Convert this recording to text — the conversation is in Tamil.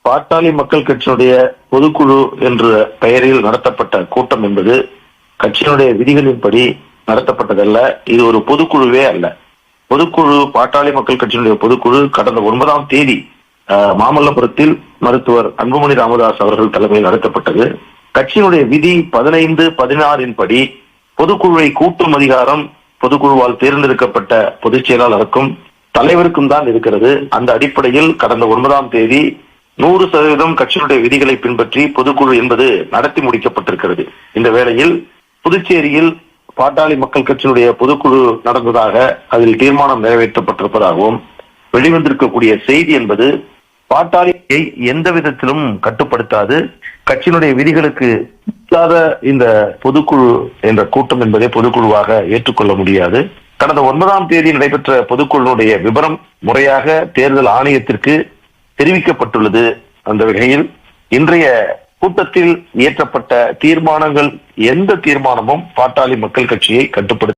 பாட்டாளி மக்கள் கட்சியினுடைய பொதுக்குழு என்ற பெயரில் நடத்தப்பட்ட கூட்டம் என்பது கட்சியினுடைய விதிகளின்படி நடத்தப்பட்டதல்ல. இது ஒரு பொதுக்குழுவே அல்ல. பொதுக்குழு, பாட்டாளி மக்கள் கட்சியினுடைய பொதுக்குழு கடந்த 9ஆம் தேதி மாமல்லபுரத்தில் மருத்துவர் அன்புமணி ராமதாஸ் அவர்கள் தலைமையில் நடத்தப்பட்டது. கட்சியினுடைய விதி 15-16 படி பொதுக்குழுவை கூட்டும் அதிகாரம் பொதுக்குழுவால் தேர்ந்தெடுக்கப்பட்ட பொதுச் செயலாளருக்கும் தலைவருக்கும் தான் இருக்கிறது. அந்த அடிப்படையில் கடந்த 9ஆம் தேதி 100% கட்சியினுடைய விதிகளை பின்பற்றி பொதுக்குழு என்பது நடத்தி முடிக்கப்பட்டிருக்கிறது. இந்த வேளையில் புதுச்சேரியில் பாட்டாளி மக்கள் கட்சியினுடைய பொதுக்குழு நடந்ததாக அதில் தீர்மானம் நிறைவேற்றப்பட்டிருப்பதாகவும் வெளிவந்திருக்கக்கூடிய செய்தி என்பது பாட்டாளியை எந்த விதத்திலும் கட்டுப்படுத்தாது. கட்சியினுடைய விதிகளுக்கு இல்லாத இந்த பொதுக்குழு என்ற கூட்டம் என்பதை பொதுக்குழுவாக ஏற்றுக்கொள்ள முடியாது. கடந்த 9ஆம் தேதி நடைபெற்ற பொதுக்குழுடைய விவரம் முறையாக தேர்தல் ஆணையத்திற்கு தெரிவிக்கப்பட்டுள்ளது. அந்த வகையில் இன்றைய கூட்டத்தில் இயற்றப்பட்ட தீர்மானங்கள் எந்த தீர்மானமும் பாட்டாளி மக்கள் கட்சியை கட்டுப்படுத்த